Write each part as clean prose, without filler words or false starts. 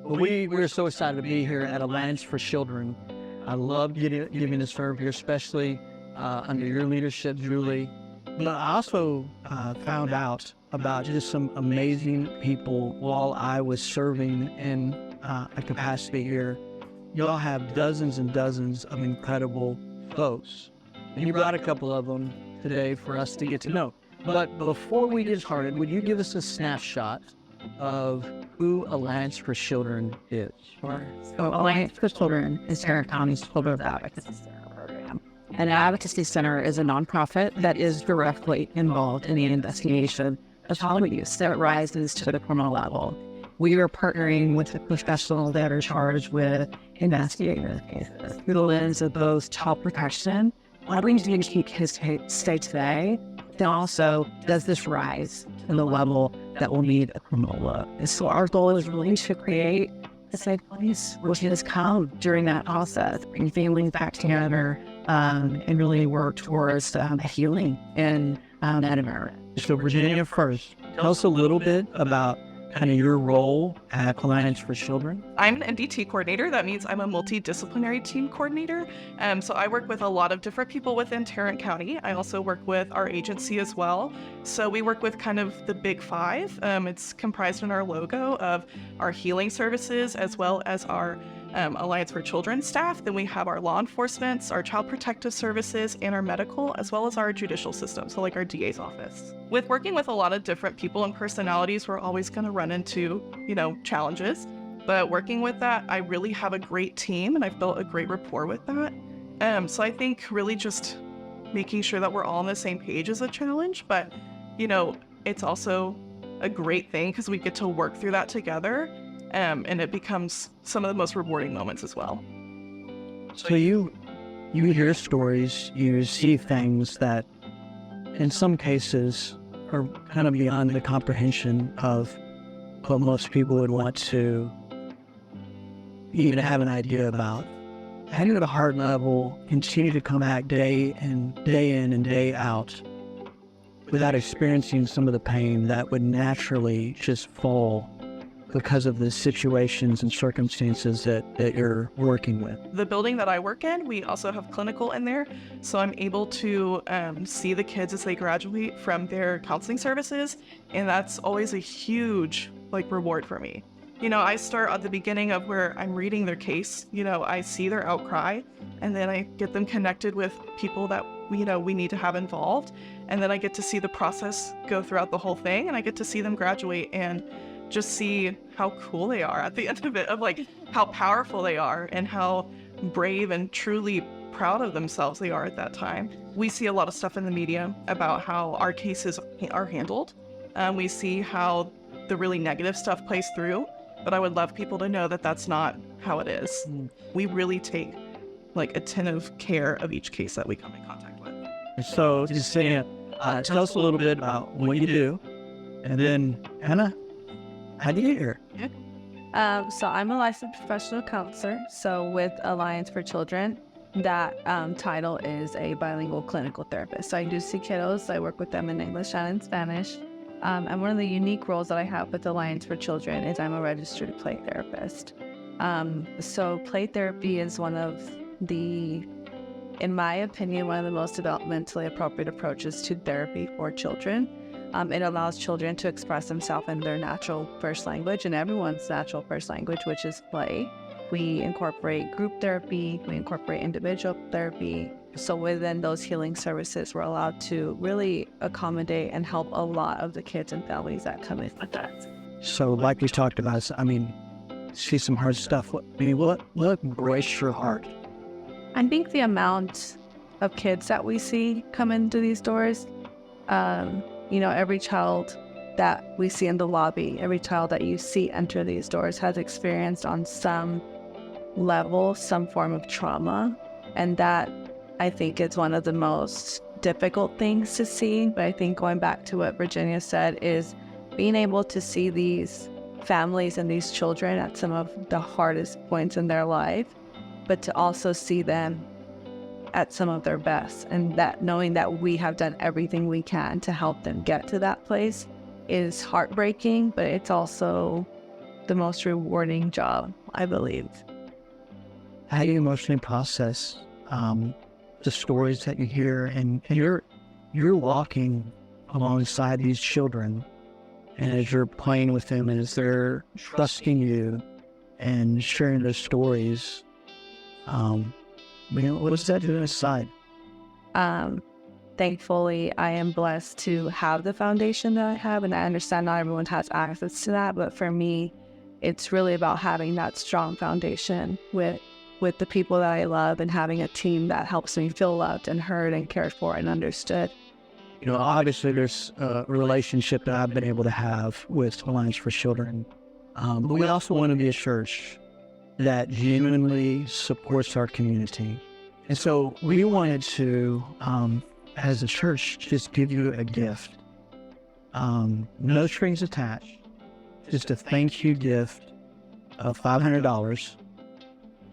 Well, we're so excited to be here at Alliance for Children. I love getting to serve here, especially under your leadership, Julie. But I also found out about just some amazing people while I was serving in a capacity here. Y'all have dozens and dozens of incredible folks. And you brought a couple of them today for us to get to know. But before we get started, would you give us a snapshot of who Alliance for Children is? Sure. So Alliance for Children is Tarrant County's Children's Advocacy Center program. An advocacy center is a nonprofit that is directly involved in the investigation of child abuse that rises to the criminal level. We are partnering with the professionals that are charged with investigating those cases through the lens of both child protection, what we need to keep kids safe today, then also does this rise to the level that will need a criminal look. And so our goal is really to create a safe place where kids come during that process, bring families back together, and really work towards healing in that environment. So Virginia, first, tell us a little bit about kind of your role at Alliance for Children. I'm an MDT coordinator. That means I'm a multidisciplinary team coordinator. So I work with a lot of different people within Tarrant County. I also work with our agency as well. So we work with kind of the big five. It's comprised in our logo of our healing services as well as our Alliance for Children staff. Then we have our law enforcement, our child protective services, and our medical, as well as our judicial system, so like our DA's office. With working with a lot of different people and personalities, we're always going to run into, challenges. But working with that, I really have a great team, and I've built a great rapport with that. So I think really just making sure that we're all on the same page is a challenge, but, it's also a great thing because we get to work through that together. And it becomes some of the most rewarding moments as well. So you hear stories, you see things that in some cases are kind of beyond the comprehension of what most people would want to even have an idea about. How do you at a heart level continue to come back day in and day out without experiencing some of the pain that would naturally just fall because of the situations and circumstances that you're working with? The building that I work in, we also have clinical in there. So I'm able to see the kids as they graduate from their counseling services. And that's always a huge reward for me. I start at the beginning of where I'm reading their case. I see their outcry, and then I get them connected with people that we need to have involved. And then I get to see the process go throughout the whole thing, and I get to see them graduate and just see how cool they are at the end of it, of how powerful they are and how brave and truly proud of themselves they are at that time. We see a lot of stuff in the media about how our cases are handled. We see how the really negative stuff plays through, but I would love people to know that that's not how it is. We really take attentive care of each case that we come in contact with. So just saying, tell us a little bit about what you do, and then Hannah, how do you get here? So I'm a licensed professional counselor. So with Alliance for Children, that title is a bilingual clinical therapist. So I do see kiddos. I work with them in English and in Spanish. And one of the unique roles that I have with Alliance for Children is I'm a registered play therapist. So play therapy is one of the, in my opinion, one of the most developmentally appropriate approaches to therapy for children. It allows children to express themselves in their natural first language and everyone's natural first language, which is play. We incorporate group therapy, we incorporate individual therapy. So within those healing services, we're allowed to really accommodate and help a lot of the kids and families that come in with that. So like we talked about, see some hard stuff. What breaks your heart? I think the amount of kids that we see come into these doors, every child that we see in the lobby, every child that you see enter these doors has experienced on some level some form of trauma. And that, I think, is one of the most difficult things to see. But I think going back to what Virginia said is being able to see these families and these children at some of the hardest points in their life, but to also see them at some of their best, and that knowing that we have done everything we can to help them get to that place is heartbreaking, but it's also the most rewarding job, I believe. How do you emotionally process the stories that you hear, and you're walking alongside these children, and as you're playing with them, and as they're trusting you and sharing their stories, what does that do inside? Thankfully, I am blessed to have the foundation that I have, and I understand not everyone has access to that, but for me, it's really about having that strong foundation with the people that I love, and having a team that helps me feel loved and heard and cared for and understood. Obviously there's a relationship that I've been able to have with Alliance for Children, but we also want to be a church that genuinely supports our community. And so we wanted to, as a church, just give you a gift. No strings attached, just a thank you gift of $500,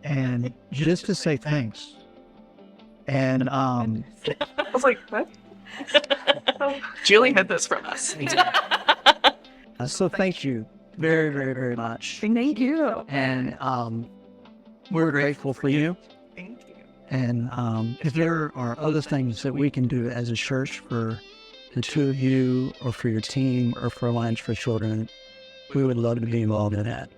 and just to say thanks. And I was like, what? Julie hid this from us. so thank you very, very, very much. Thank you. And we're grateful for you. Thank you. And if there are other things that we can do as a church for the two of you, or for your team, or for Alliance for Children, we would love to be involved in that.